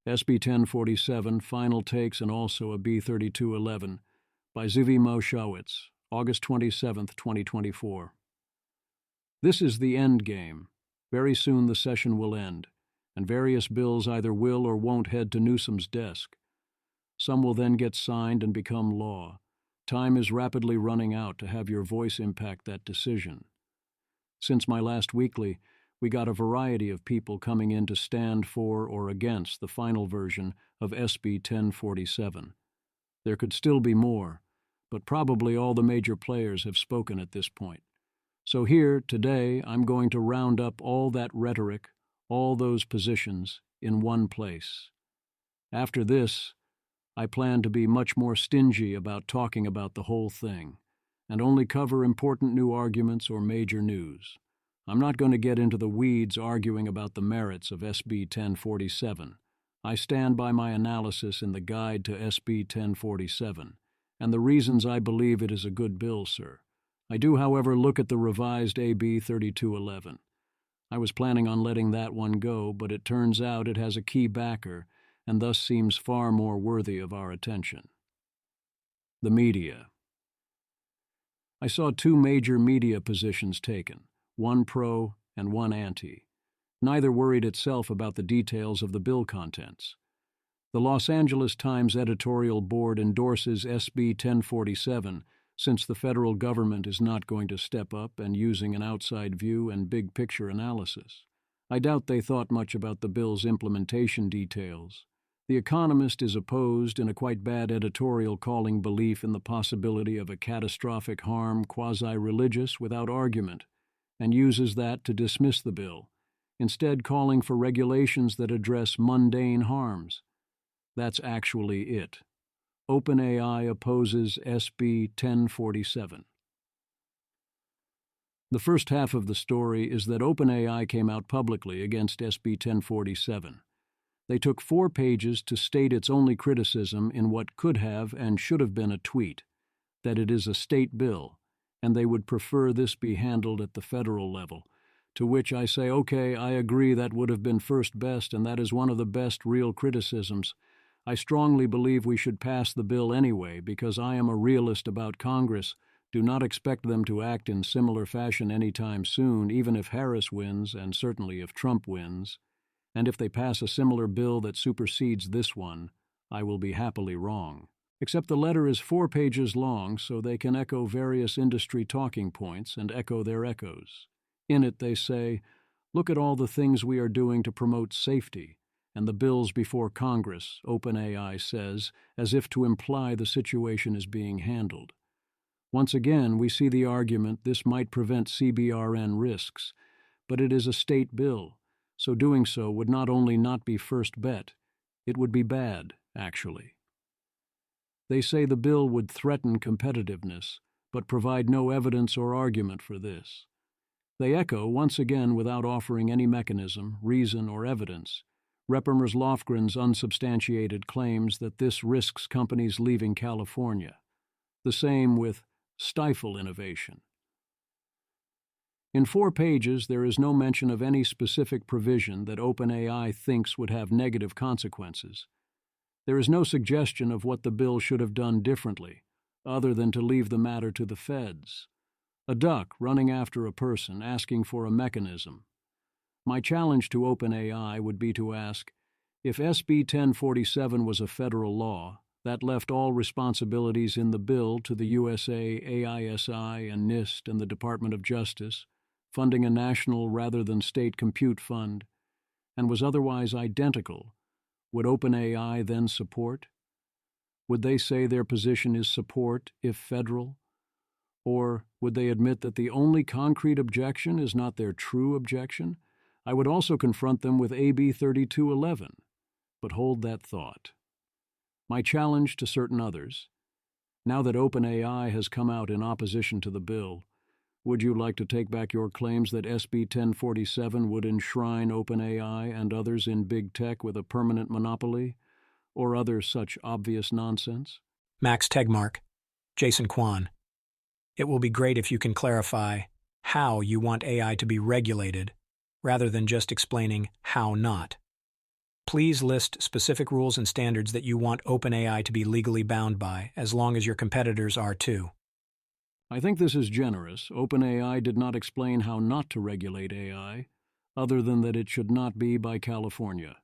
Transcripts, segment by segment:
SB 1047, Final Takes and also a B3211, by Zivi Moshowitz, August 27, 2024. This is the end game. Very soon the session will end, and various bills either will or won't head to Newsom's desk. Some will then get signed and become law. Time is rapidly running out to have your voice impact that decision. Since my last weekly, we got a variety of people coming in to stand for or against the final version of SB 1047. There could still be more, but probably all the major players have spoken at this point. So here, today, I'm going to round up all that rhetoric, all those positions, in one place. After this, I plan to be much more stingy about talking about the whole thing, and only cover important new arguments or major news. I'm not going to get into the weeds arguing about the merits of SB 1047. I stand by my analysis in the guide to SB 1047, and the reasons I believe it is a good bill, sir. I do, however, look at the revised AB 3211. I was planning on letting that one go, but it turns out it has a key backer, and thus seems far more worthy of our attention. The media. I saw two major media positions taken, one pro and one anti. Neither worried itself about the details of the bill contents. The Los Angeles Times editorial board endorses SB 1047 since the federal government is not going to step up and using an outside view and big-picture analysis. I doubt they thought much about the bill's implementation details. The Economist is opposed in a quite bad editorial calling belief in the possibility of a catastrophic harm quasi-religious without argument, and uses that to dismiss the bill, instead calling for regulations that address mundane harms. That's actually it. OpenAI opposes SB 1047. The first half of the story is that OpenAI came out publicly against SB 1047. They took 4 pages to state its only criticism in what could have and should have been a tweet, that it is a state bill, and they would prefer this be handled at the federal level, to which I say, okay, I agree that would have been first best, and that is one of the best real criticisms. I strongly believe we should pass the bill anyway, because I am a realist about Congress. Do not expect them to act in similar fashion anytime soon, even if Harris wins, and certainly if Trump wins. And if they pass a similar bill that supersedes this one, I will be happily wrong. Except the letter is 4 pages long, so they can echo various industry talking points and echo their echoes. In it they say, look at all the things we are doing to promote safety, and the bills before Congress, OpenAI says, as if to imply the situation is being handled. Once again, we see the argument this might prevent CBRN risks, but it is a state bill, so doing so would not only not be first bet, it would be bad, actually. They say the bill would threaten competitiveness, but provide no evidence or argument for this. They echo, once again without offering any mechanism, reason, or evidence, Reppers Lofgren's unsubstantiated claims that this risks companies leaving California. The same with stifle innovation. In 4 pages, there is no mention of any specific provision that OpenAI thinks would have negative consequences. There is no suggestion of what the bill should have done differently, other than to leave the matter to the feds. A duck running after a person asking for a mechanism. My challenge to OpenAI would be to ask, if SB 1047 was a federal law, that left all responsibilities in the bill to the USA, AISI, and NIST and the Department of Justice, funding a national rather than state compute fund, and was otherwise identical, would OpenAI then support? Would they say their position is support if federal? Or would they admit that the only concrete objection is not their true objection? I would also confront them with AB 3211, but hold that thought. My challenge to certain others, now that OpenAI has come out in opposition to the bill, would you like to take back your claims that SB 1047 would enshrine OpenAI and others in big tech with a permanent monopoly, or other such obvious nonsense? Max Tegmark, Jason Kwan. It will be great if you can clarify how you want AI to be regulated, rather than just explaining how not. Please list specific rules and standards that you want OpenAI to be legally bound by, as long as your competitors are too. I think this is generous. OpenAI did not explain how not to regulate AI, other than that it should not be by California.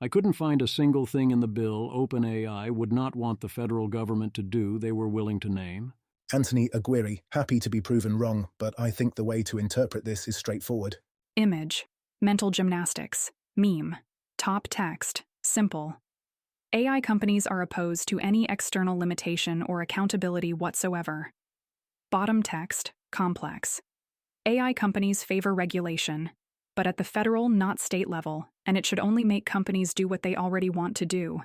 I couldn't find a single thing in the bill OpenAI would not want the federal government to do they were willing to name. Anthony Aguirre, happy to be proven wrong, but I think the way to interpret this is straightforward. Image, mental gymnastics, meme, top text, simple. AI companies are opposed to any external limitation or accountability whatsoever. Bottom text, complex. AI companies favor regulation, but at the federal, not state level, and it should only make companies do what they already want to do.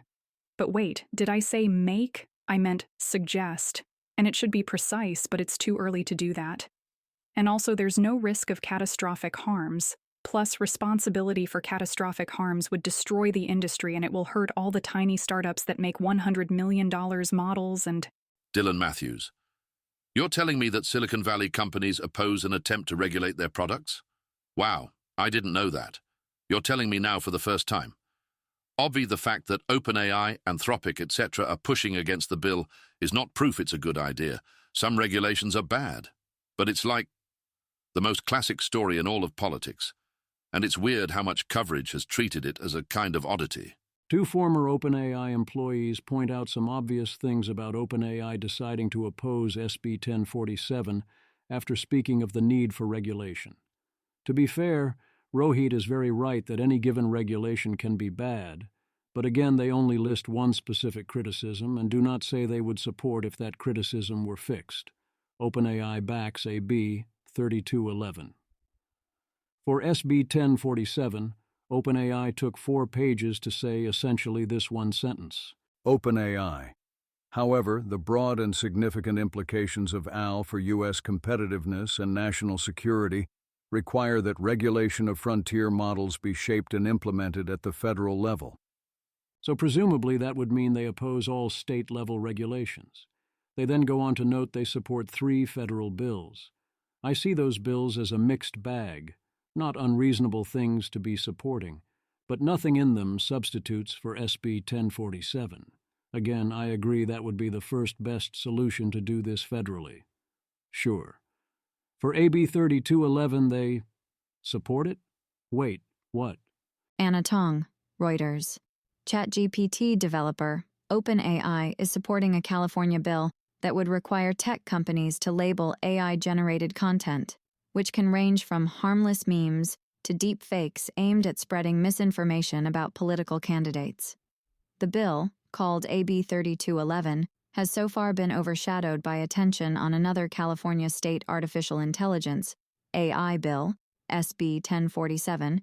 But wait, did I say make? I meant suggest. And it should be precise, but it's too early to do that. And also, there's no risk of catastrophic harms. Plus, responsibility for catastrophic harms would destroy the industry, and it will hurt all the tiny startups that make $100 million models and... Dylan Matthews, you're telling me that Silicon Valley companies oppose an attempt to regulate their products? Wow, I didn't know that. You're telling me now for the first time. Obviously, the fact that OpenAI, Anthropic, etc. are pushing against the bill is not proof it's a good idea. Some regulations are bad. But it's like the most classic story in all of politics. And it's weird how much coverage has treated it as a kind of oddity. Two former OpenAI employees point out some obvious things about OpenAI deciding to oppose SB 1047 after speaking of the need for regulation. To be fair, Rohit is very right that any given regulation can be bad, but again they only list one specific criticism and do not say they would support if that criticism were fixed. OpenAI backs AB 3211. For SB 1047, OpenAI took 4 pages to say essentially this one sentence. OpenAI. However, the broad and significant implications of AI for U.S. competitiveness and national security require that regulation of frontier models be shaped and implemented at the federal level. So presumably that would mean they oppose all state-level regulations. They then go on to note they support 3 federal bills. I see those bills as a mixed bag, not unreasonable things to be supporting, but nothing in them substitutes for SB 1047. Again, I agree that would be the first best solution to do this federally. Sure. For AB 3211, they support it? Wait, what? Anna Tong, Reuters. ChatGPT developer OpenAI is supporting a California bill that would require tech companies to label AI-generated content, which can range from harmless memes to deep fakes aimed at spreading misinformation about political candidates. The bill, called AB 3211, has so far been overshadowed by attention on another California State Artificial Intelligence AI bill, SB 1047,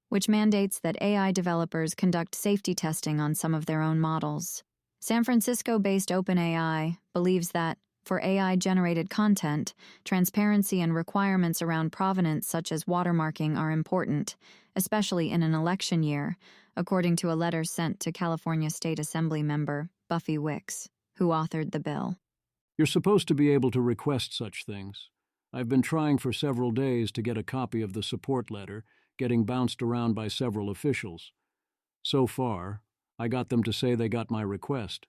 which mandates that AI developers conduct safety testing on some of their own models. San Francisco-based OpenAI believes that, for AI-generated content, transparency and requirements around provenance such as watermarking are important, especially in an election year, according to a letter sent to California State Assembly member Buffy Wicks, who authored the bill. You're supposed to be able to request such things. I've been trying for several days to get a copy of the support letter, getting bounced around by several officials. So far, I got them to say they got my request,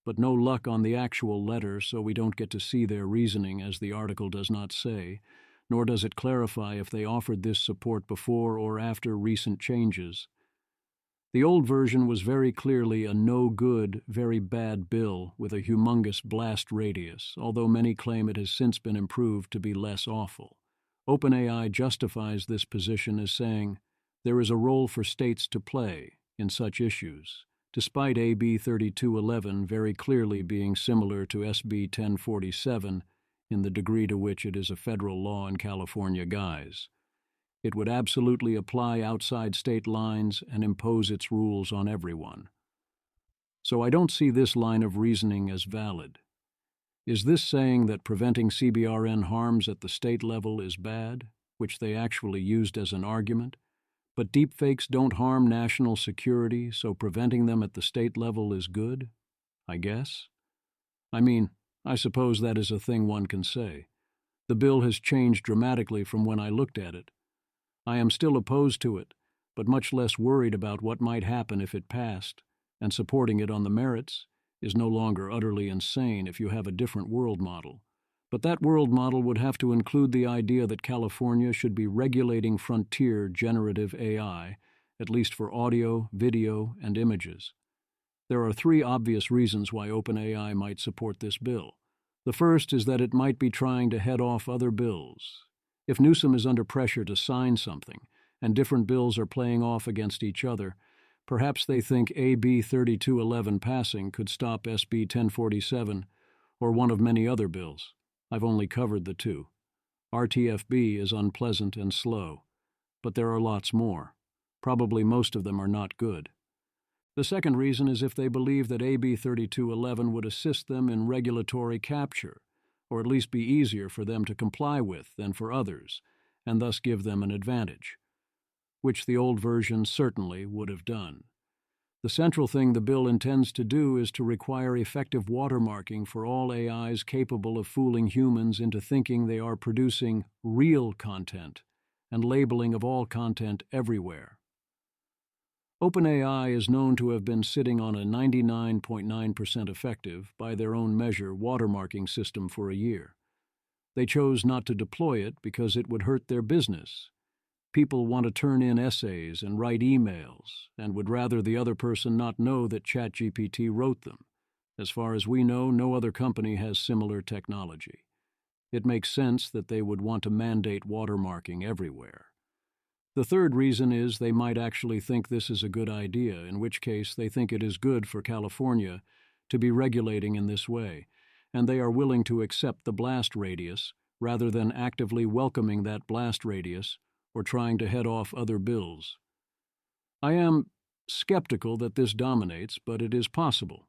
but no luck on the actual letter, so we don't get to see their reasoning, as the article does not say, nor does it clarify if they offered this support before or after recent changes. The old version was very clearly a no-good, very bad bill with a humongous blast radius, although many claim it has since been improved to be less awful. OpenAI justifies this position as saying there is a role for states to play in such issues, despite AB 3211 very clearly being similar to SB 1047 in the degree to which it is a federal law in California guise. It would absolutely apply outside state lines and impose its rules on everyone. So I don't see this line of reasoning as valid. Is this saying that preventing CBRN harms at the state level is bad, which they actually used as an argument, but deepfakes don't harm national security, so preventing them at the state level is good? I guess. I mean, I suppose that is a thing one can say. The bill has changed dramatically from when I looked at it. I am still opposed to it, but much less worried about what might happen if it passed, and supporting it on the merits is no longer utterly insane if you have a different world model. But that world model would have to include the idea that California should be regulating frontier generative AI, at least for audio, video, and images. There are three obvious reasons why OpenAI might support this bill. The first is that it might be trying to head off other bills. If Newsom is under pressure to sign something, and different bills are playing off against each other, perhaps they think AB 3211 passing could stop SB 1047 or one of many other bills. I've only covered the two. RTFB is unpleasant and slow, but there are lots more. Probably most of them are not good. The second reason is if they believe that AB 3211 would assist them in regulatory capture, or at least be easier for them to comply with than for others, and thus give them an advantage, which the old version certainly would have done. The central thing the bill intends to do is to require effective watermarking for all AIs capable of fooling humans into thinking they are producing real content, and labeling of all content everywhere. OpenAI is known to have been sitting on a 99.9% effective, by their own measure, watermarking system for a year. They chose not to deploy it because it would hurt their business. People want to turn in essays and write emails, and would rather the other person not know that ChatGPT wrote them. As far as we know, no other company has similar technology. It makes sense that they would want to mandate watermarking everywhere. The third reason is they might actually think this is a good idea, in which case they think it is good for California to be regulating in this way, and they are willing to accept the blast radius rather than actively welcoming that blast radius or trying to head off other bills. I am skeptical that this dominates, but it is possible.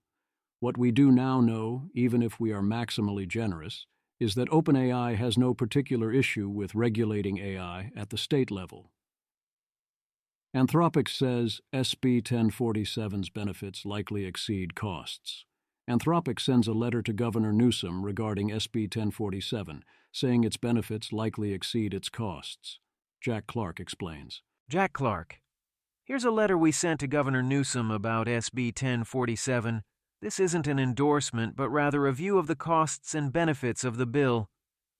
What we do now know, even if we are maximally generous, is that OpenAI has no particular issue with regulating AI at the state level. Anthropic says SB 1047's benefits likely exceed costs. Anthropic sends a letter to Governor Newsom regarding SB 1047, saying its benefits likely exceed its costs. Jack Clark explains. Jack Clark. Here's a letter we sent to Governor Newsom about SB 1047. This isn't an endorsement, but rather a view of the costs and benefits of the bill.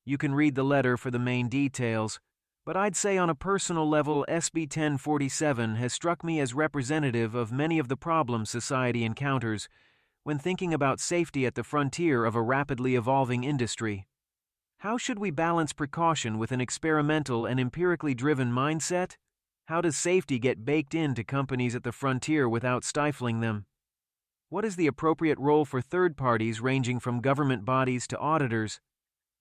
You can read the letter for the main details. But I'd say on a personal level, SB 1047 has struck me as representative of many of the problems society encounters when thinking about safety at the frontier of a rapidly evolving industry. How should we balance precaution with an experimental and empirically driven mindset? How does safety get baked into companies at the frontier without stifling them? What is the appropriate role for third parties ranging from government bodies to auditors?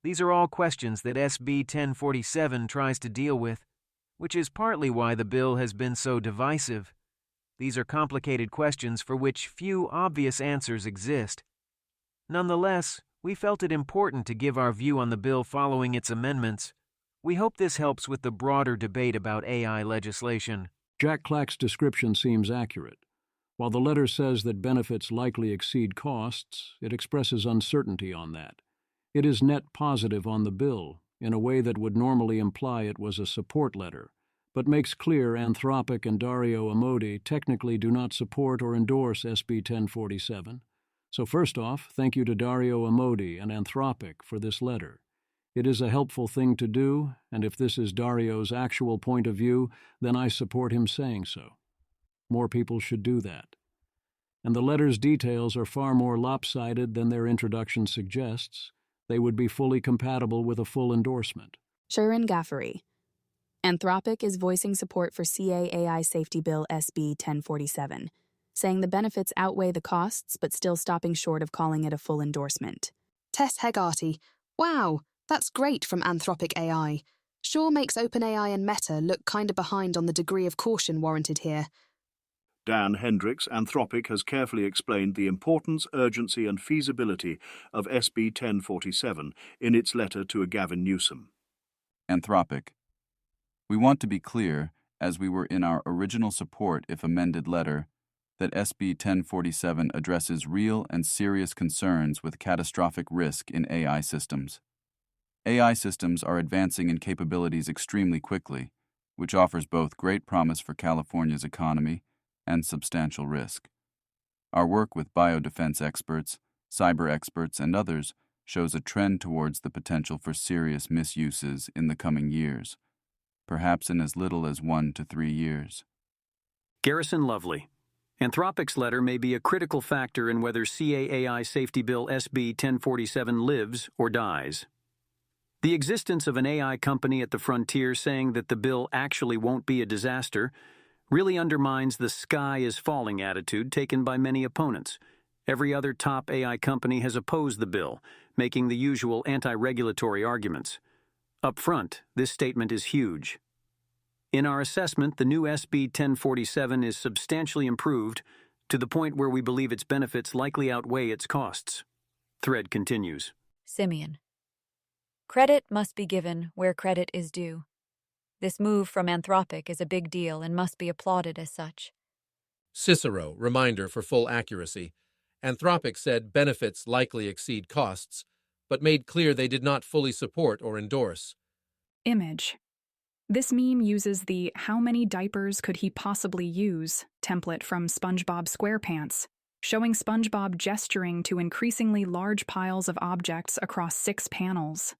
These are all questions that SB 1047 tries to deal with, which is partly why the bill has been so divisive. These are complicated questions for which few obvious answers exist. Nonetheless, we felt it important to give our view on the bill following its amendments. We hope this helps with the broader debate about AI legislation. Jack Clark's description seems accurate. While the letter says that benefits likely exceed costs, it expresses uncertainty on that. It is net positive on the bill, in a way that would normally imply it was a support letter, but makes clear Anthropic and Dario Amodei technically do not support or endorse SB 1047. So first off, thank you to Dario Amodei and Anthropic for this letter. It is a helpful thing to do, and if this is Dario's actual point of view, then I support him saying so. More people should do that. And the letter's details are far more lopsided than their introduction suggests. They would be fully compatible with a full endorsement. Shirin Ghaffari. Anthropic is voicing support for CA/AI Safety Bill SB 1047, saying the benefits outweigh the costs but still stopping short of calling it a full endorsement. Tess Hegarty. Wow, that's great from Anthropic AI. Sure makes OpenAI and Meta look kinda behind on the degree of caution warranted here. Dan Hendricks, Anthropic, has carefully explained the importance, urgency and feasibility of SB 1047 in its letter to Gavin Newsom. Anthropic. We want to be clear, as we were in our original support if amended letter, that SB 1047 addresses real and serious concerns with catastrophic risk in AI systems. AI systems are advancing in capabilities extremely quickly, which offers both great promise for California's economy and substantial risk. Our work with biodefense experts, cyber experts, and others shows a trend towards the potential for serious misuses in the coming years, perhaps in as little as 1 to 3 years. Garrison Lovely. Anthropic's letter may be a critical factor in whether CAAI Safety Bill SB 1047 lives or dies. The existence of an AI company at the frontier saying that the bill actually won't be a disaster really undermines the sky is falling attitude taken by many opponents. Every other top AI company has opposed the bill, making the usual anti-regulatory arguments. Up front, this statement is huge. In our assessment, the new SB 1047 is substantially improved to the point where we believe its benefits likely outweigh its costs. Thread continues. Simeon. Credit must be given where credit is due. This move from Anthropic is a big deal and must be applauded as such. Cicero, reminder for full accuracy. Anthropic said benefits likely exceed costs, but made clear they did not fully support or endorse. Image. This meme uses the "how many diapers could he possibly use" template from SpongeBob SquarePants, showing SpongeBob gesturing to increasingly large piles of objects across 6 panels.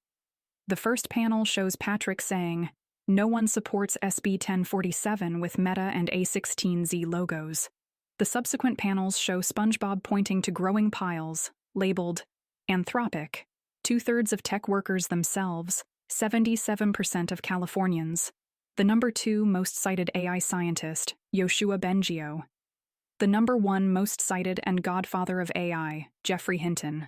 The first panel shows Patrick saying, "No one supports SB 1047 with Meta and A16Z logos." The subsequent panels show SpongeBob pointing to growing piles, labeled Anthropic, 2/3 of tech workers themselves, 77% of Californians, the number 2 most cited AI scientist, Yoshua Bengio, the number 1 most cited and godfather of AI, Geoffrey Hinton,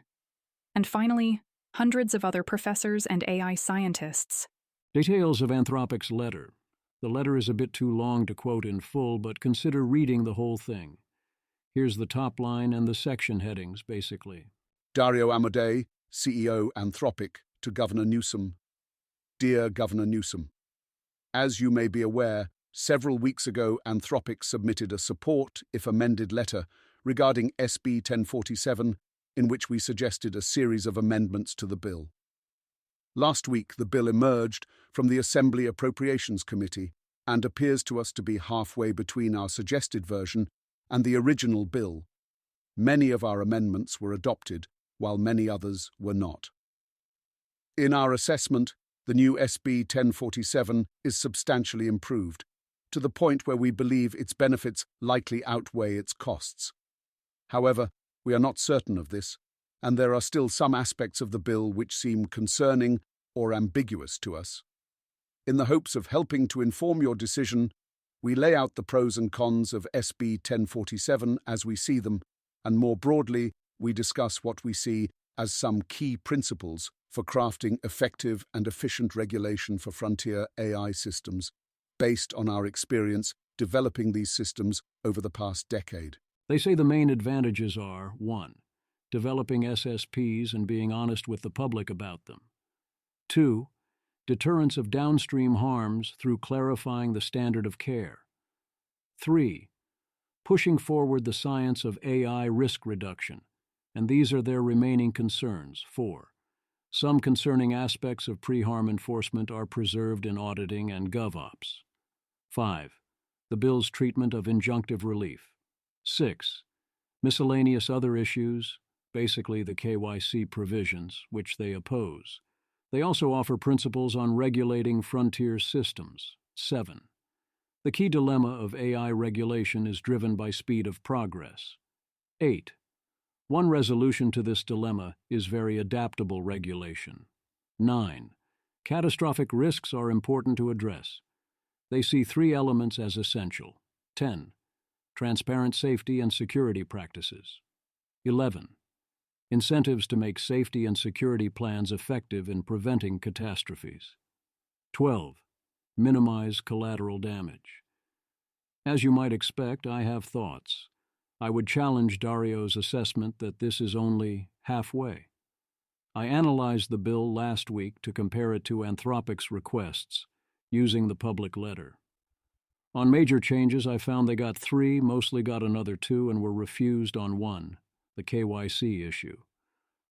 and finally, hundreds of other professors and AI scientists. Details of Anthropic's letter. The letter is a bit too long to quote in full, but consider reading the whole thing. Here's the top line and the section headings, basically. Dario Amodei, CEO Anthropic, to Governor Newsom. Dear Governor Newsom, as you may be aware, several weeks ago Anthropic submitted a support, if amended, letter regarding SB 1047, in which we suggested a series of amendments to the bill. Last week, the bill emerged from the Assembly Appropriations Committee and appears to us to be halfway between our suggested version and the original bill. Many of our amendments were adopted, while many others were not. In our assessment, the new SB 1047 is substantially improved, to the point where we believe its benefits likely outweigh its costs. However, we are not certain of this, and there are still some aspects of the bill which seem concerning or ambiguous to us. In the hopes of helping to inform your decision, we lay out the pros and cons of SB 1047 as we see them, and more broadly, we discuss what we see as some key principles for crafting effective and efficient regulation for frontier AI systems, based on our experience developing these systems over the past decade. They say the main advantages are 1. Developing SSPs and being honest with the public about them. 2. Deterrence of downstream harms through clarifying the standard of care. 3. Pushing forward the science of AI risk reduction, and these are their remaining concerns. 4. Some concerning aspects of pre-harm enforcement are preserved in auditing and GovOps. 5. The bill's treatment of injunctive relief. 6. Miscellaneous other issues, basically the KYC provisions, which they oppose. They also offer principles on regulating frontier systems. 7. The key dilemma of AI regulation is driven by speed of progress. 8. One resolution to this dilemma is very adaptable regulation. 9. Catastrophic risks are important to address. They see 3 elements as essential. 10. Transparent safety and security practices. 11. Incentives to make safety and security plans effective in preventing catastrophes. 12. Minimize collateral damage. As you might expect, I have thoughts. I would challenge Dario's assessment that this is only halfway. I analyzed the bill last week to compare it to Anthropic's requests, using the public letter. On major changes, I found they got 3, mostly got another 2, and were refused on 1, the KYC issue.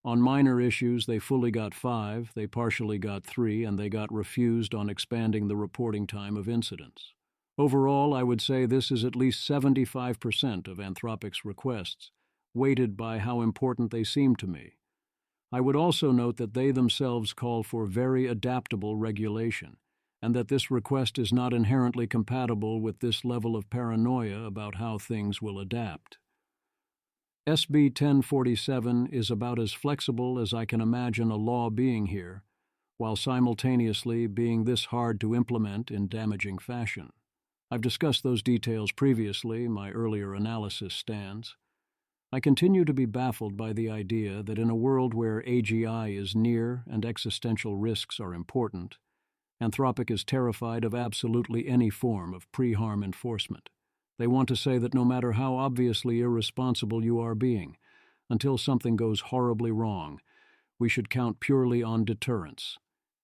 On minor issues, they fully got 5, they partially got 3, and they got refused on expanding the reporting time of incidents. Overall, I would say this is at least 75% of Anthropic's requests, weighted by how important they seem to me. I would also note that they themselves call for very adaptable regulation, and that this request is not inherently compatible with this level of paranoia about how things will adapt. SB 1047 is about as flexible as I can imagine a law being here, while simultaneously being this hard to implement in damaging fashion. I've discussed those details previously, my earlier analysis stands. I continue to be baffled by the idea that in a world where AGI is near and existential risks are important, Anthropic is terrified of absolutely any form of pre-harm enforcement. They want to say that no matter how obviously irresponsible you are being, until something goes horribly wrong, we should count purely on deterrence.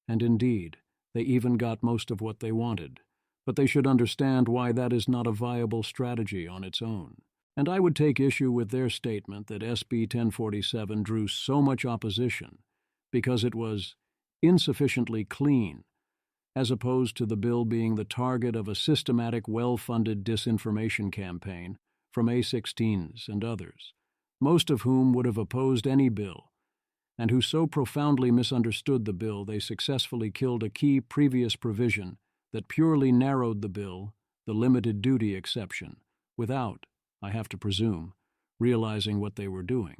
And indeed, they even got most of what they wanted. But they should understand why that is not a viable strategy on its own. And I would take issue with their statement that SB 1047 drew so much opposition because it was insufficiently clean, as opposed to the bill being the target of a systematic, well-funded disinformation campaign from A16s and others, most of whom would have opposed any bill, and who so profoundly misunderstood the bill they successfully killed a key previous provision that purely narrowed the bill, the limited duty exception, without, I have to presume, realizing what they were doing.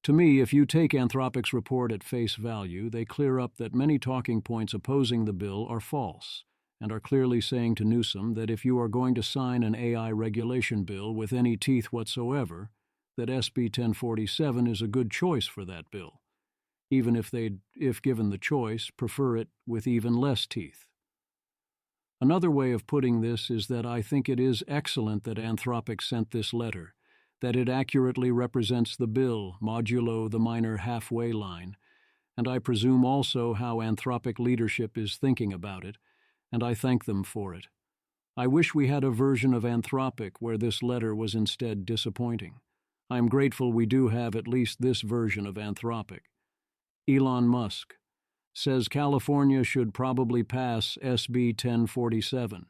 To me, if you take Anthropic's report at face value, they clear up that many talking points opposing the bill are false, and are clearly saying to Newsom that if you are going to sign an AI regulation bill with any teeth whatsoever, that SB 1047 is a good choice for that bill, even if they'd, if given the choice, prefer it with even less teeth. Another way of putting this is that I think it is excellent that Anthropic sent this letter, that it accurately represents the bill, modulo the minor halfway line, and I presume also how Anthropic leadership is thinking about it, and I thank them for it. I wish we had a version of Anthropic where this letter was instead disappointing. I am grateful we do have at least this version of Anthropic. Elon Musk says California should probably pass SB 1047.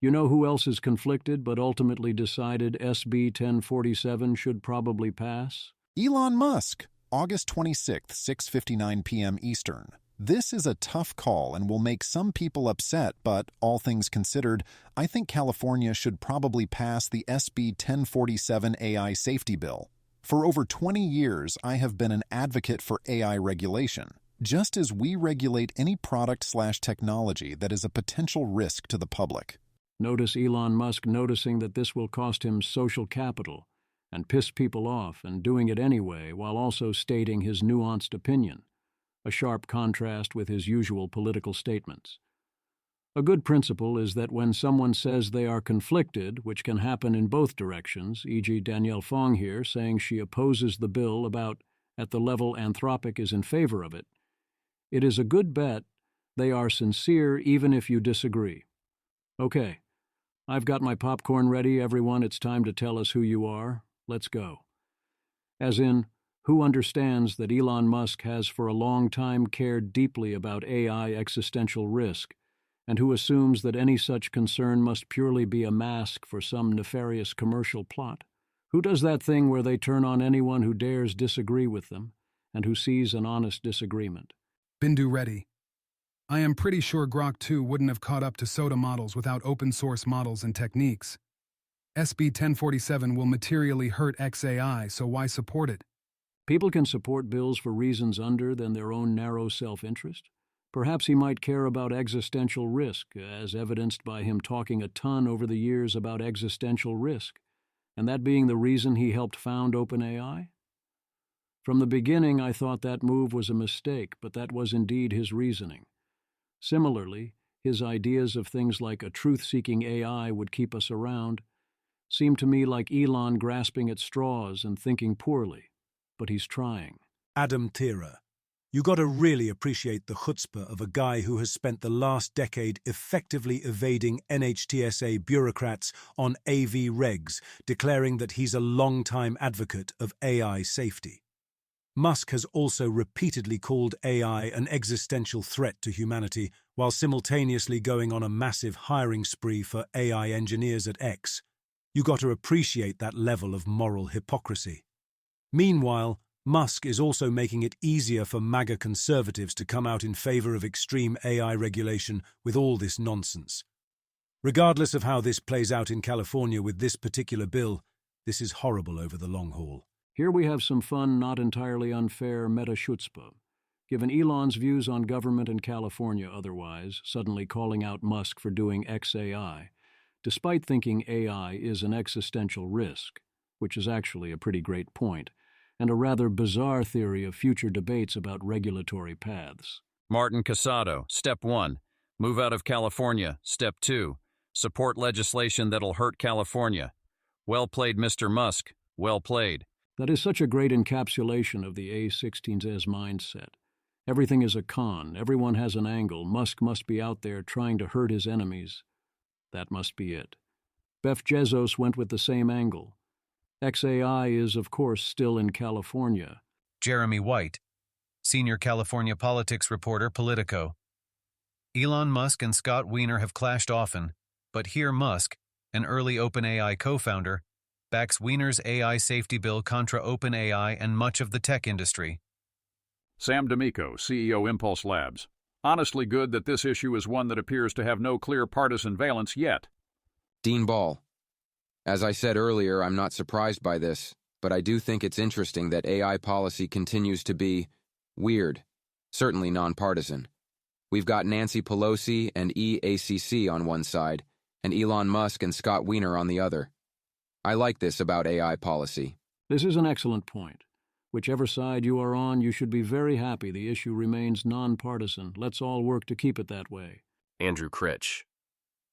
You know who else is conflicted but ultimately decided SB 1047 should probably pass? Elon Musk, August 26th, 6:59 p.m. Eastern. This is a tough call and will make some people upset, but all things considered, I think California should probably pass the SB 1047 AI safety bill. For over 20 years, I have been an advocate for AI regulation, just as we regulate any product/technology that is a potential risk to the public. Notice Elon Musk noticing that this will cost him social capital and piss people off and doing it anyway while also stating his nuanced opinion, a sharp contrast with his usual political statements. A good principle is that when someone says they are conflicted, which can happen in both directions, e.g. Danielle Fong here saying she opposes the bill about at the level Anthropic is in favor of it, it is a good bet they are sincere even if you disagree. Okay. I've got my popcorn ready, everyone. It's time to tell us who you are. Let's go. As in, who understands that Elon Musk has for a long time cared deeply about AI existential risk, and who assumes that any such concern must purely be a mask for some nefarious commercial plot? Who does that thing where they turn on anyone who dares disagree with them, and who sees an honest disagreement? Bindu ready. I am pretty sure Grok 2 wouldn't have caught up to SOTA models without open-source models and techniques. SB 1047 will materially hurt XAI, so why support it? People can support bills for reasons other than their own narrow self-interest. Perhaps he might care about existential risk, as evidenced by him talking a ton over the years about existential risk, and that being the reason he helped found OpenAI? From the beginning, I thought that move was a mistake, but that was indeed his reasoning. Similarly, his ideas of things like a truth-seeking AI would keep us around seemed to me like Elon grasping at straws and thinking poorly, but he's trying. Adam Thierer, you gotta really appreciate the chutzpah of a guy who has spent the last decade effectively evading NHTSA bureaucrats on AV regs, declaring that he's a long-time advocate of AI safety. Musk has also repeatedly called AI an existential threat to humanity, while simultaneously going on a massive hiring spree for AI engineers at X. You got to appreciate that level of moral hypocrisy. Meanwhile, Musk is also making it easier for MAGA conservatives to come out in favor of extreme AI regulation with all this nonsense. Regardless of how this plays out in California with this particular bill, this is horrible over the long haul. Here we have some fun, not entirely unfair meta-chutzpah. Given Elon's views on government in California otherwise, suddenly calling out Musk for doing XAI, despite thinking AI is an existential risk, which is actually a pretty great point, and a rather bizarre theory of future debates about regulatory paths. Martin Casado, Step 1. Move out of California. Step 2. Support legislation that'll hurt California. Well played, Mr. Musk. Well played. That is such a great encapsulation of the A16Z mindset. Everything is a con. Everyone has an angle. Musk must be out there trying to hurt his enemies. That must be it. Jeff Bezos went with the same angle. XAI is, of course, still in California. Jeremy White, Senior California Politics Reporter, Politico. Elon Musk and Scott Wiener have clashed often, but here Musk, an early OpenAI co-founder, backs Wiener's AI safety bill contra OpenAI and much of the tech industry. Sam D'Amico, CEO Impulse Labs. Honestly good that this issue is one that appears to have no clear partisan valence yet. Dean Ball. As I said earlier, I'm not surprised by this, but I do think it's interesting that AI policy continues to be weird, certainly nonpartisan. We've got Nancy Pelosi and EACC on one side, and Elon Musk and Scott Wiener on the other. I like this about AI policy. This is an excellent point. Whichever side you are on, you should be very happy the issue remains nonpartisan. Let's all work to keep it that way. Andrew Critch.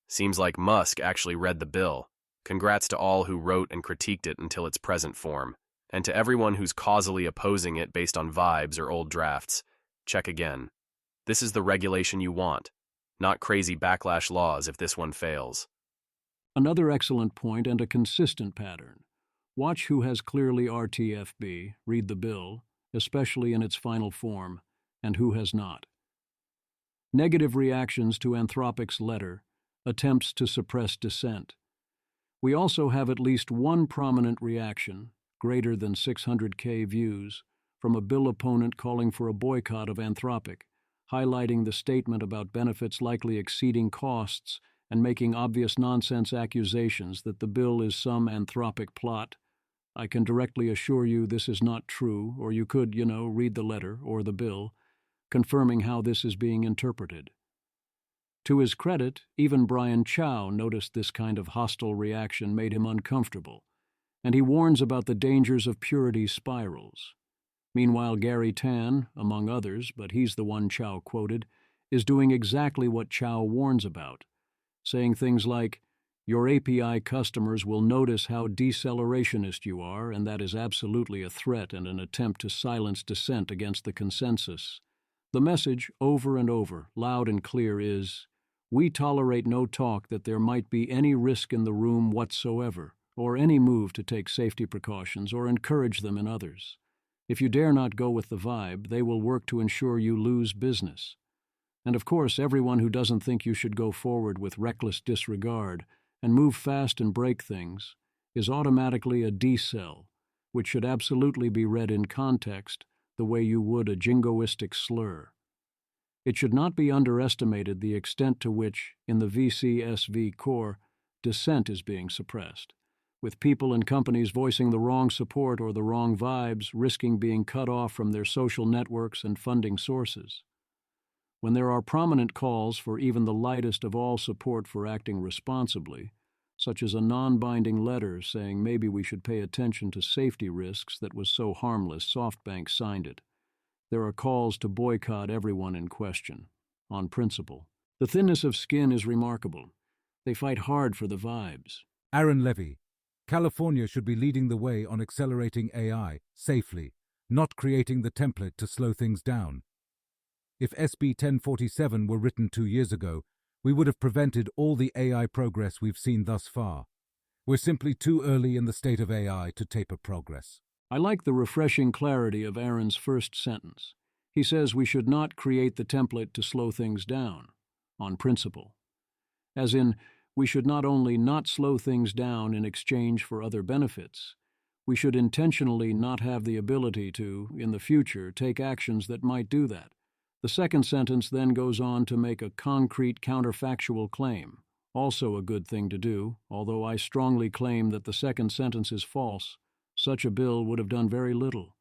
Seems like Musk actually read the bill. Congrats to all who wrote and critiqued it until its present form, and to everyone who's causally opposing it based on vibes or old drafts. Check again. This is the regulation you want, not crazy backlash laws if this one fails. Another excellent point and a consistent pattern. Watch who has clearly RTFB, read the bill, especially in its final form, and who has not. Negative reactions to Anthropic's letter, attempts to suppress dissent. We also have at least one prominent reaction, greater than 600K views, from a bill opponent calling for a boycott of Anthropic, highlighting the statement about benefits likely exceeding costs and making obvious nonsense accusations that the bill is some Anthropic plot. I can directly assure you this is not true, or you could, read the letter or the bill, confirming how this is being interpreted. To his credit, even Brian Chow noticed this kind of hostile reaction made him uncomfortable, and he warns about the dangers of purity spirals. Meanwhile, Gary Tan, among others, but he's the one Chow quoted, is doing exactly what Chow warns about, saying things like, "Your API customers will notice how decelerationist you are, and that is absolutely a threat and an attempt to silence dissent against the consensus." The message, over and over, loud and clear, is, we tolerate no talk that there might be any risk in the room whatsoever, or any move to take safety precautions or encourage them in others. If you dare not go with the vibe, they will work to ensure you lose business. And of course, everyone who doesn't think you should go forward with reckless disregard and move fast and break things is automatically a decel, which should absolutely be read in context the way you would a jingoistic slur. It should not be underestimated the extent to which, in the VCSV core, dissent is being suppressed, with people and companies voicing the wrong support or the wrong vibes, risking being cut off from their social networks and funding sources. When there are prominent calls for even the lightest of all support for acting responsibly, such as a non-binding letter saying maybe we should pay attention to safety risks that was so harmless SoftBank signed it, there are calls to boycott everyone in question, on principle. The thinness of skin is remarkable. They fight hard for the vibes. Aaron Levy. California should be leading the way on accelerating AI safely, not creating the template to slow things down. If SB 1047 were written 2 years ago, we would have prevented all the AI progress we've seen thus far. We're simply too early in the state of AI to taper progress. I like the refreshing clarity of Aaron's first sentence. He says we should not create the template to slow things down, on principle. As in, we should not only not slow things down in exchange for other benefits, we should intentionally not have the ability to, in the future, take actions that might do that. The second sentence then goes on to make a concrete counterfactual claim, also a good thing to do, although I strongly claim that the second sentence is false. Such a bill would have done very little.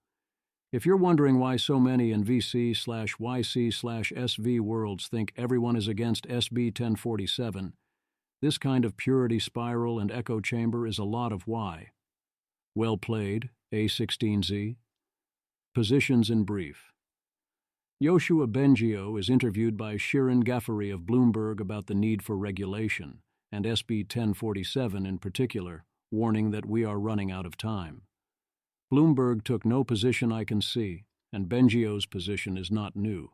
If you're wondering why so many in VC/YC/SV worlds think everyone is against SB 1047, this kind of purity spiral and echo chamber is a lot of why. Well played, A16Z. Positions in brief. Yoshua Bengio is interviewed by Shirin Ghaffari of Bloomberg about the need for regulation, and SB 1047 in particular, warning that we are running out of time. Bloomberg took no position I can see, and Bengio's position is not new.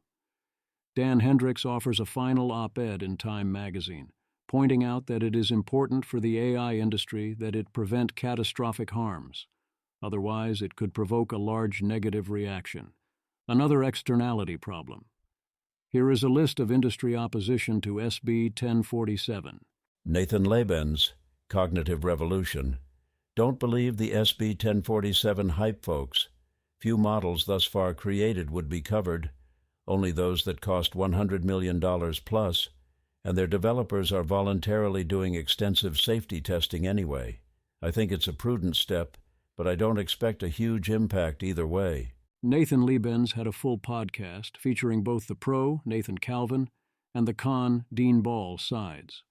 Dan Hendricks offers a final op-ed in Time magazine, pointing out that it is important for the AI industry that it prevent catastrophic harms. Otherwise, it could provoke a large negative reaction. Another externality problem. Here is a list of industry opposition to SB 1047. Nathan Labens, Cognitive Revolution. Don't believe the SB 1047 hype, folks. Few models thus far created would be covered, only those that cost $100 million plus, and their developers are voluntarily doing extensive safety testing anyway. I think it's a prudent step, but I don't expect a huge impact either way. Nathan Liebens had a full podcast featuring both the pro, Nathan Calvin, and the con, Dean Ball, sides.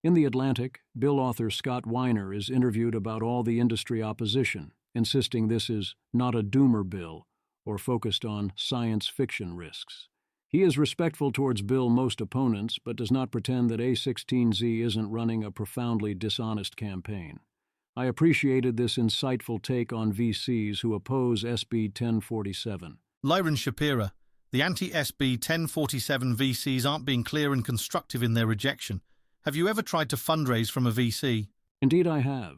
In The Atlantic, bill author Scott Weiner is interviewed about all the industry opposition, insisting this is not a doomer bill or focused on science fiction risks. He is respectful towards Bill most opponents, but does not pretend that A16Z isn't running a profoundly dishonest campaign. I appreciated this insightful take on VCs who oppose SB 1047. Lyron Shapira, the anti-SB 1047 VCs aren't being clear and constructive in their rejection. Have you ever tried to fundraise from a VC? Indeed I have.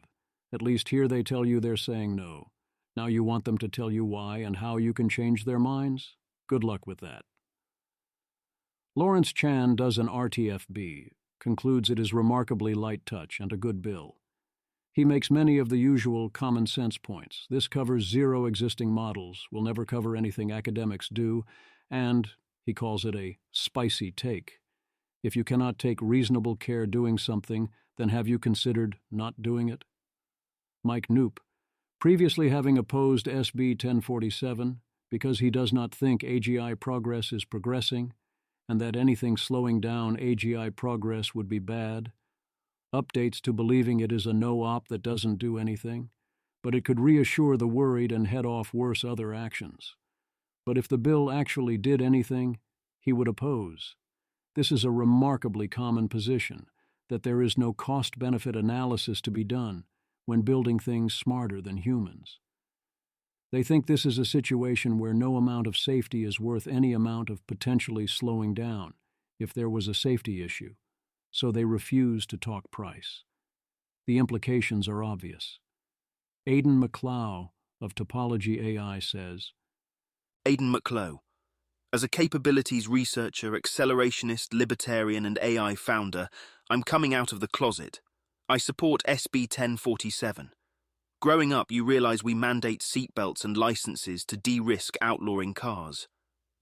At least here they tell you they're saying no. Now you want them to tell you why and how you can change their minds? Good luck with that. Lawrence Chan does an RTFB, concludes it is remarkably light touch and a good bill. He makes many of the usual common sense points. This covers 0 existing models, will never cover anything academics do, and he calls it a spicy take. If you cannot take reasonable care doing something, then have you considered not doing it? Mike Knoop, previously having opposed SB 1047 because he does not think AGI progress is progressing, and that anything slowing down AGI progress would be bad, updates to believing it is a no-op that doesn't do anything, but it could reassure the worried and head off worse other actions. But if the bill actually did anything, he would oppose. This is a remarkably common position, that there is no cost-benefit analysis to be done when building things smarter than humans. They think this is a situation where no amount of safety is worth any amount of potentially slowing down, if there was a safety issue. So they refuse to talk price. The implications are obvious. Aidan McClough of Topology AI says, Aidan McClough, as a capabilities researcher, accelerationist, libertarian, and AI founder, I'm coming out of the closet. I support SB 1047. Growing up, you realize we mandate seatbelts and licenses to de-risk outlawing cars.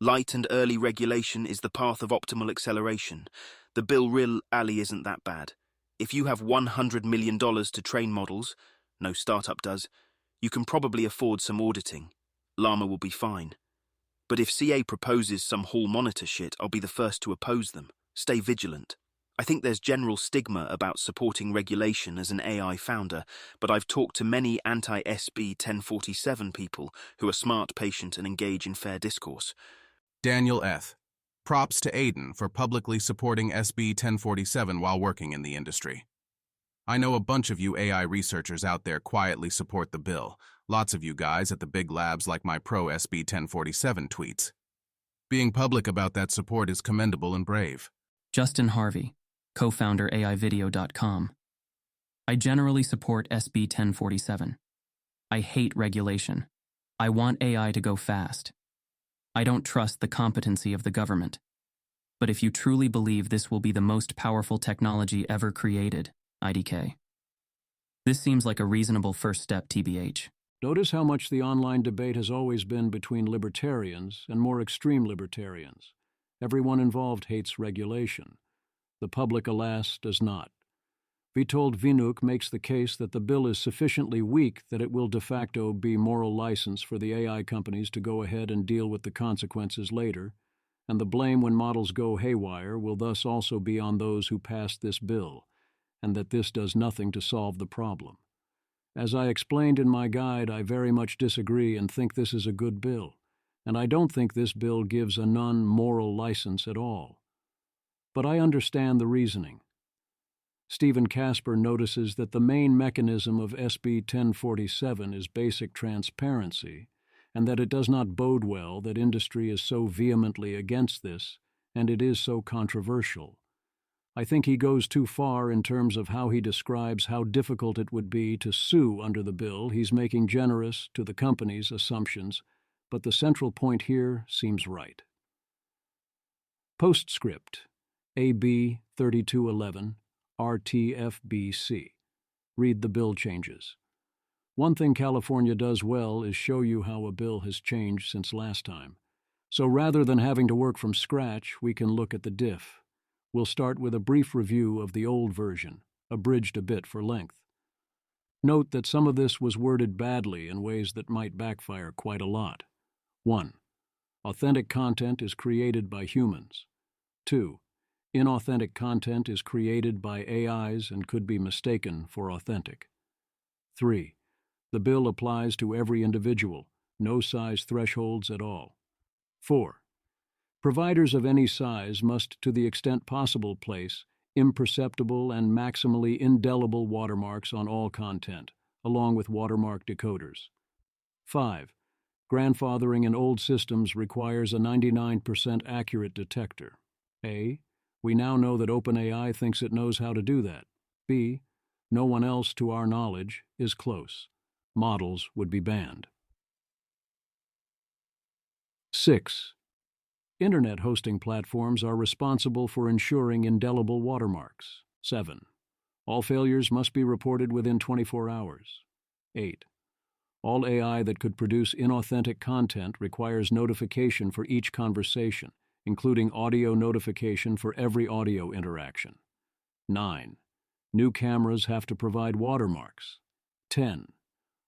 Light and early regulation is the path of optimal acceleration. The bill really isn't that bad. If you have $100 million to train models, no startup does, you can probably afford some auditing. Llama will be fine. But if CA proposes some hall monitor shit, I'll be the first to oppose them. Stay vigilant. I think there's general stigma about supporting regulation as an AI founder, but I've talked to many anti-SB 1047 people who are smart, patient, and engage in fair discourse. Daniel Eth. Props to Aidan for publicly supporting SB 1047 while working in the industry. I know a bunch of you AI researchers out there quietly support the bill. Lots of you guys at the big labs like my pro SB 1047 tweets. Being public about that support is commendable and brave. Justin Harvey, co-founder AIvideo.com. I generally support SB 1047. I hate regulation. I want AI to go fast. I don't trust the competency of the government. But if you truly believe this will be the most powerful technology ever created, IDK. This seems like a reasonable first step, TBH. Notice how much the online debate has always been between libertarians and more extreme libertarians. Everyone involved hates regulation. The public, alas, does not. Vitold Vinuk makes the case that the bill is sufficiently weak that it will de facto be moral license for the AI companies to go ahead and deal with the consequences later, and the blame when models go haywire will thus also be on those who passed this bill, and that this does nothing to solve the problem. As I explained in my guide, I very much disagree and think this is a good bill, and I don't think this bill gives a non-moral license at all. But I understand the reasoning. Stephen Casper notices that the main mechanism of SB 1047 is basic transparency, and that it does not bode well that industry is so vehemently against this, and it is so controversial. I think he goes too far in terms of how he describes how difficult it would be to sue under the bill. He's making generous to the company's assumptions, but the central point here seems right. Postscript, AB 3211, RTFBC. Read the bill changes. One thing California does well is show you how a bill has changed since last time. So rather than having to work from scratch, we can look at the diff. We'll start with a brief review of the old version, abridged a bit for length. Note that some of this was worded badly in ways that might backfire quite a lot. 1. Authentic content is created by humans. 2. Inauthentic content is created by AIs and could be mistaken for authentic. 3. The bill applies to every individual, no size thresholds at all. 4. Providers of any size must, to the extent possible, place imperceptible and maximally indelible watermarks on all content, along with watermark decoders. 5. Grandfathering in old systems requires a 99% accurate detector. A. We now know that OpenAI thinks it knows how to do that. B. No one else, to our knowledge, is close. Models would be banned. 6. Internet hosting platforms are responsible for ensuring indelible watermarks. 7. All failures must be reported within 24 hours. 8. All AI that could produce inauthentic content requires notification for each conversation, including audio notification for every audio interaction. 9. New cameras have to provide watermarks. 10.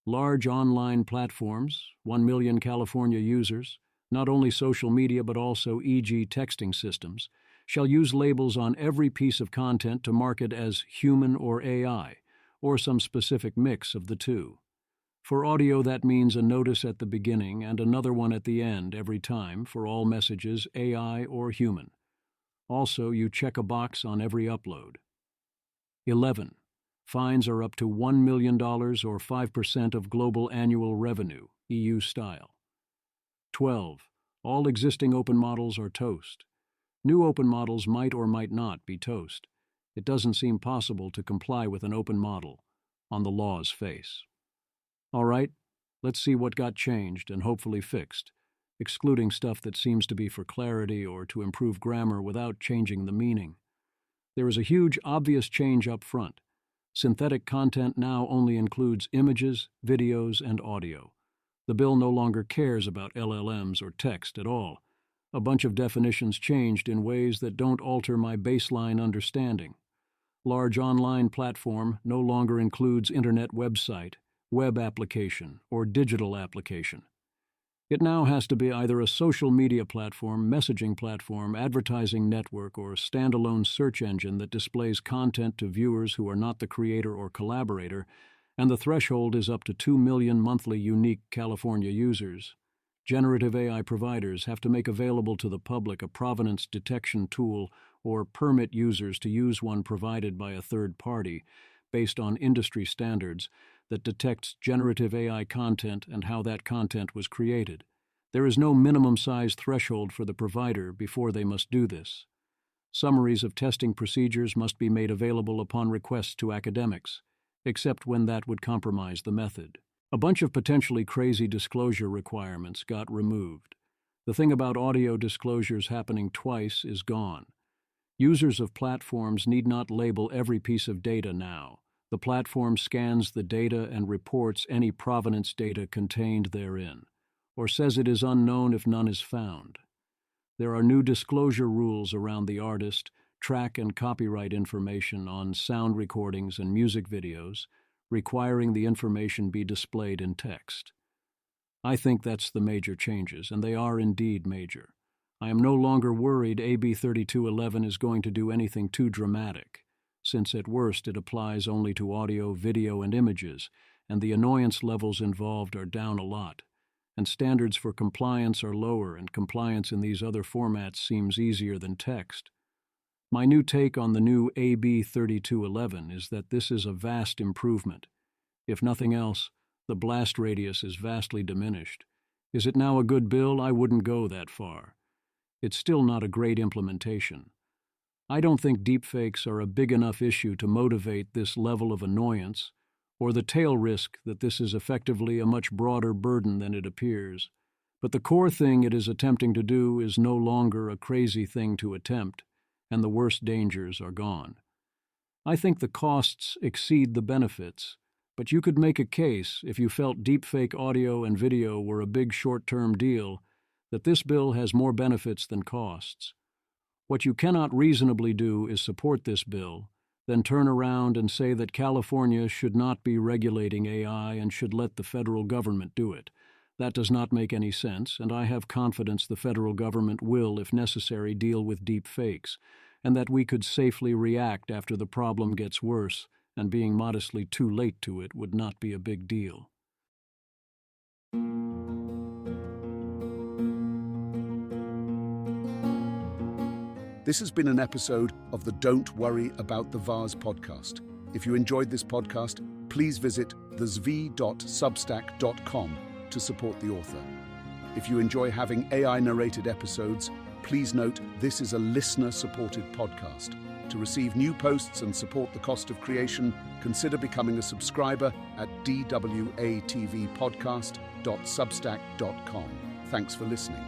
Large online platforms, 1 million California users, not only social media but also e.g. texting systems, shall use labels on every piece of content to mark it as human or AI, or some specific mix of the two. For audio, that means a notice at the beginning and another one at the end every time for all messages, AI or human. Also, you check a box on every upload. 11. Fines are up to $1 million or 5% of global annual revenue, EU style. 12. All existing open models are toast. New open models might or might not be toast. It doesn't seem possible to comply with an open model on the law's face. All right, let's see what got changed and hopefully fixed, excluding stuff that seems to be for clarity or to improve grammar without changing the meaning. There is a huge, obvious change up front. Synthetic content now only includes images, videos, and audio. The bill no longer cares about LLMs or text at all. A bunch of definitions changed in ways that don't alter my baseline understanding. Large online platform no longer includes internet website, web application, or digital application. It now has to be either a social media platform, messaging platform, advertising network, or standalone search engine that displays content to viewers who are not the creator or collaborator, and the threshold is up to 2 million monthly unique California users. Generative AI providers have to make available to the public a provenance detection tool or permit users to use one provided by a third party based on industry standards that detects generative AI content and how that content was created. There is no minimum size threshold for the provider before they must do this. Summaries of testing procedures must be made available upon request to academics, except when that would compromise the method. A bunch of potentially crazy disclosure requirements got removed. The thing about audio disclosures happening twice is gone. Users of platforms need not label every piece of data now. The platform scans the data and reports any provenance data contained therein, or says it is unknown if none is found. There are new disclosure rules around the artist, track and copyright information on sound recordings and music videos, requiring the information be displayed in text. I think that's the major changes, and they are indeed major. I am no longer worried AB 3211 is going to do anything too dramatic, since at worst it applies only to audio, video, and images, and the annoyance levels involved are down a lot, and standards for compliance are lower, and compliance in these other formats seems easier than text. My new take on the new AB 3211 is that this is a vast improvement. If nothing else, the blast radius is vastly diminished. Is it now a good bill? I wouldn't go that far. It's still not a great implementation. I don't think deepfakes are a big enough issue to motivate this level of annoyance, or the tail risk that this is effectively a much broader burden than it appears. But the core thing it is attempting to do is no longer a crazy thing to attempt, and the worst dangers are gone. I think the costs exceed the benefits, but you could make a case, if you felt deepfake audio and video were a big short-term deal, that this bill has more benefits than costs. What you cannot reasonably do is support this bill, then turn around and say that California should not be regulating AI and should let the federal government do it. That does not make any sense, and I have confidence the federal government will, if necessary, deal with deep fakes, and that we could safely react after the problem gets worse, and being modestly too late to it would not be a big deal. This has been an episode of the Don't Worry About the Vase podcast. If you enjoyed this podcast, please visit thezv.substack.com to support the author. If you enjoy having AI-narrated episodes, please note this is a listener-supported podcast. To receive new posts and support the cost of creation, consider becoming a subscriber at dwatvpodcast.substack.com. Thanks for listening.